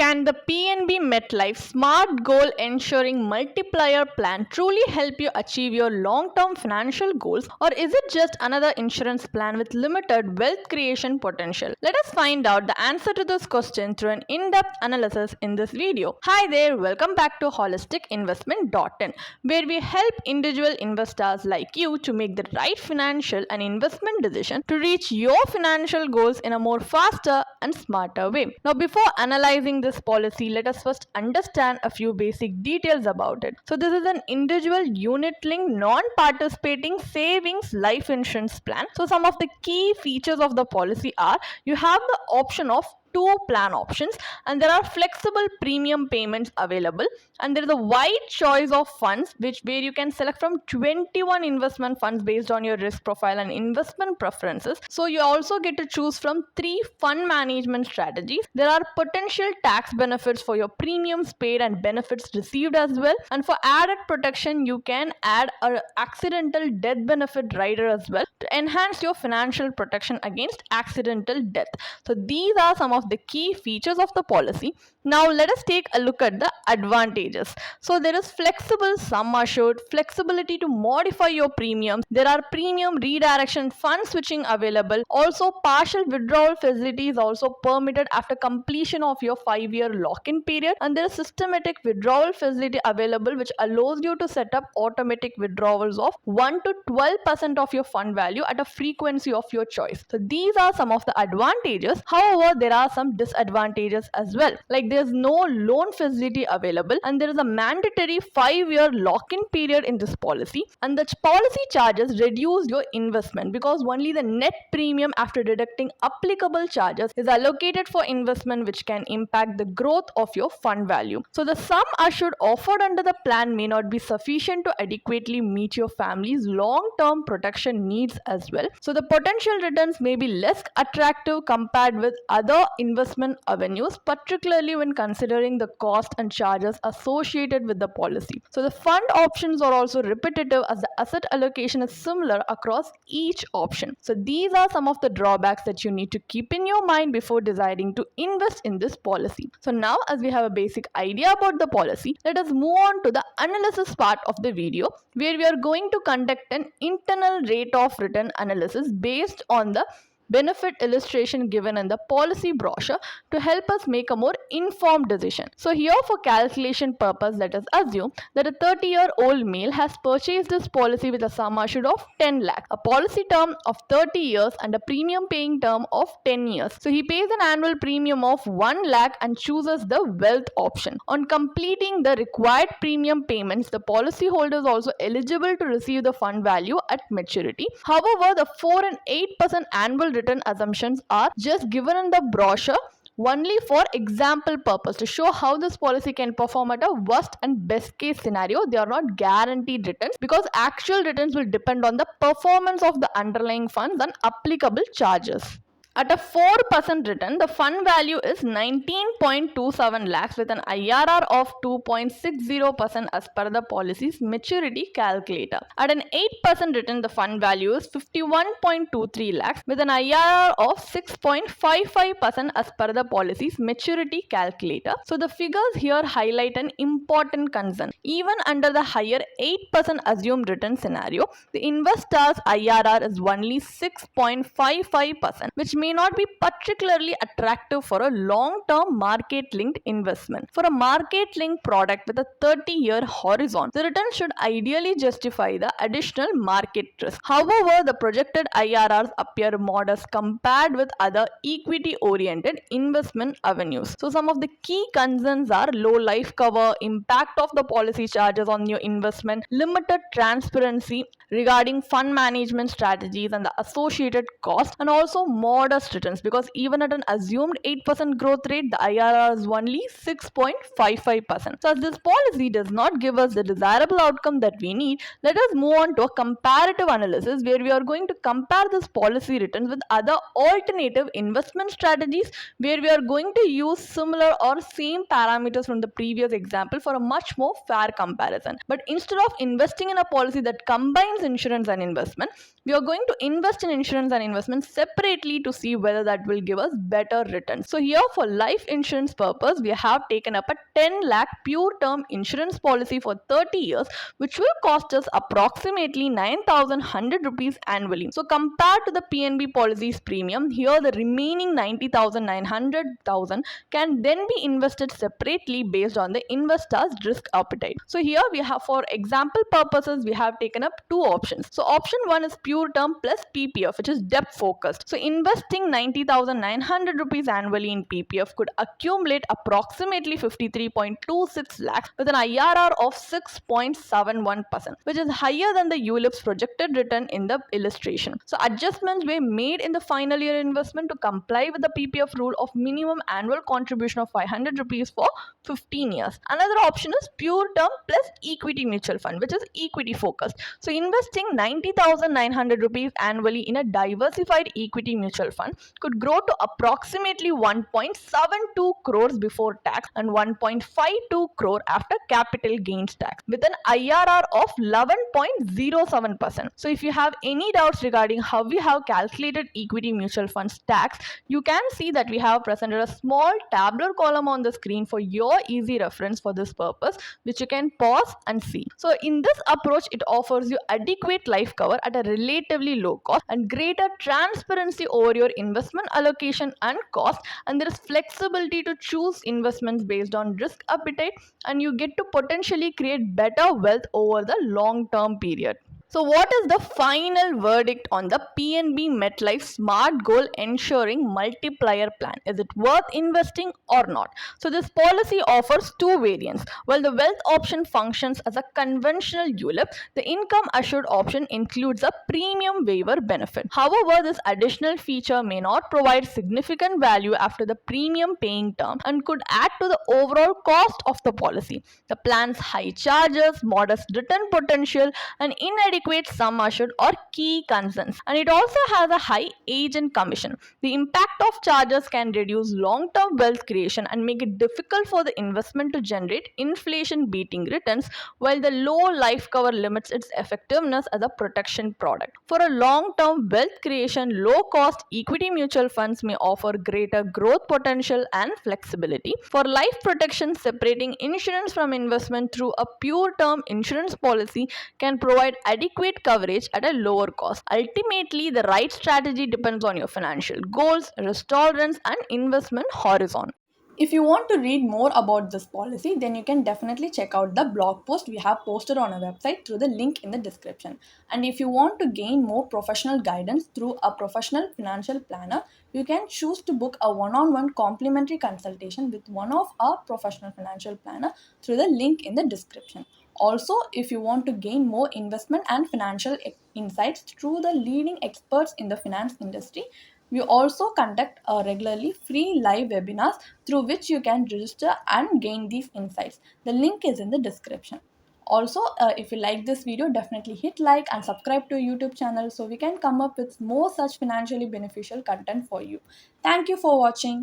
Can the PNB MetLife Smart Goal Ensuring Multiplier Plan truly help you achieve your long-term financial goals, or is it just another insurance plan with limited wealth creation potential? Let us find out the answer to this question through an in-depth analysis in this video. Hi there, welcome back to holisticinvestment.in, where we help individual investors like you to make the right financial and investment decision to reach your financial goals in a more faster and smarter way. Now, before analyzing this policy, let us first understand a few basic details about it. So this is an individual unit-linked non-participating savings life insurance plan. So some of the key features of the policy are you have the option of two plan options, and there are flexible premium payments available, and there is a wide choice of funds where you can select from 21 investment funds based on your risk profile and investment preferences. So you also get to choose from 3 fund management strategies. There are potential tax benefits for your premiums paid and benefits received as well, and for added protection you can add an accidental death benefit rider as well to enhance your financial protection against accidental death. So these are some of the key features of the policy. Now let us take a look at the advantages. So there is flexible sum assured, flexibility to modify your premiums. There are premium redirection fund switching available. Also partial withdrawal facility is also permitted after completion of your 5-year lock-in period, and there is systematic withdrawal facility available which allows you to set up automatic withdrawals of 1 to 12% of your fund value at a frequency of your choice. So these are some of the advantages. However, there are some disadvantages as well, like there's no loan facility available, and there is a mandatory 5-year lock-in period in this policy, and the policy charges reduce your investment because only the net premium after deducting applicable charges is allocated for investment, which can impact the growth of your fund value. So the sum assured offered under the plan may not be sufficient to adequately meet your family's long-term protection needs as well. So the potential returns may be less attractive compared with other investment avenues, particularly when considering the cost and charges associated with the policy. So the fund options are also repetitive as the asset allocation is similar across each option. So these are some of the drawbacks that you need to keep in your mind before deciding to invest in this policy. So now, as we have a basic idea about the policy, let us move on to the analysis part of the video, where we are going to conduct an internal rate of return analysis based on the benefit illustration given in the policy brochure to help us make a more informed decision. So here, for calculation purpose, let us assume that a 30-year-old male has purchased this policy with a sum assured of 10 lakh, a policy term of 30 years and a premium paying term of 10 years. So he pays an annual premium of 1 lakh and chooses the wealth option. On completing the required premium payments, the policyholder is also eligible to receive the fund value at maturity. However, the 4 and 8% annual return assumptions are just given in the brochure only for example purpose to show how this policy can perform at a worst and best case scenario. They are not guaranteed returns because actual returns will depend on the performance of the underlying funds and applicable charges. At a 4% return, the fund value is 19.27 lakhs with an IRR of 2.60% as per the policy's maturity calculator. At an 8% return, the fund value is 51.23 lakhs with an IRR of 6.55% as per the policy's maturity calculator. So the figures here highlight an important concern. Even under the higher 8% assumed return scenario, the investor's IRR is only 6.55%, which may not be particularly attractive for a long-term market-linked investment. For a market-linked product with a 30-year horizon, the return should ideally justify the additional market risk. However, the projected IRRs appear modest compared with other equity-oriented investment avenues. So some of the key concerns are low life cover, impact of the policy charges on your investment, limited transparency regarding fund management strategies and the associated cost, and also modest returns because even at an assumed 8% growth rate, the IRR is only 6.55%. So as this policy does not give us the desirable outcome that we need, let us move on to a comparative analysis where we are going to compare this policy returns with other alternative investment strategies where we are going to use similar or same parameters from the previous example for a much more fair comparison. But instead of investing in a policy that combines insurance and investment, we are going to invest in insurance and investment separately to see whether that will give us better returns. So here for life insurance purpose, we have taken up a 10 lakh pure term insurance policy for 30 years, which will cost us approximately 9,100 rupees annually. So compared to the PNB policy's premium, here the remaining 90,900,000 can then be invested separately based on the investor's risk appetite. So here we have, for example purposes, we have taken up two options. So option 1 is pure term plus PPF, which is depth focused. So investing 90,900 rupees annually in PPF could accumulate approximately 53.26 lakhs with an IRR of 6.71%, which is higher than the ULIP's projected return in the illustration. So adjustments were made in the final year investment to comply with the PPF rule of minimum annual contribution of 500 rupees for 15 years. Another option is pure term plus equity mutual fund, which is equity focused. So investing 90,900 rupees annually in a diversified equity mutual fund could grow to approximately 1.72 crores before tax and 1.52 crore after capital gains tax with an IRR of 11.07%. So if you have any doubts regarding how we have calculated equity mutual funds tax, you can see that we have presented a small tabular column on the screen for your easy reference for this purpose, which you can pause and see. So in this approach, it offers you adequate life cover at a relatively low cost and greater transparency over your investment allocation and cost, and there is flexibility to choose investments based on risk appetite, and you get to potentially create better wealth over the long term period. So what is the final verdict on the PNB MetLife Smart Goal Ensuring Multiplier Plan? Is it worth investing or not? So this policy offers two variants. While the wealth option functions as a conventional ULIP, the income assured option includes a premium waiver benefit. However, this additional feature may not provide significant value after the premium paying term and could add to the overall cost of the policy. The plan's high charges, modest return potential, and inadequate sum assured are key concerns, and it also has a high agent commission. The impact of charges can reduce long-term wealth creation and make it difficult for the investment to generate inflation-beating returns, while the low life cover limits its effectiveness as a protection product. For a long-term wealth creation, low-cost equity mutual funds may offer greater growth potential and flexibility. For life protection, separating insurance from investment through a pure term insurance policy can provide adequate coverage at a lower cost. Ultimately, the right strategy depends on your financial goals, risk tolerance, and investment horizon. If you want to read more about this policy, then you can definitely check out the blog post we have posted on our website through the link in the description. And if you want to gain more professional guidance through a professional financial planner, you can choose to book a one-on-one complimentary consultation with one of our professional financial planner through the link in the description. Also, if you want to gain more investment and financial insights through the leading experts in the finance industry, we also conduct regularly free live webinars through which you can register and gain these insights. The link is in the description. Also, if you like this video, definitely hit like and subscribe to our YouTube channel so we can come up with more such financially beneficial content for you. Thank you for watching.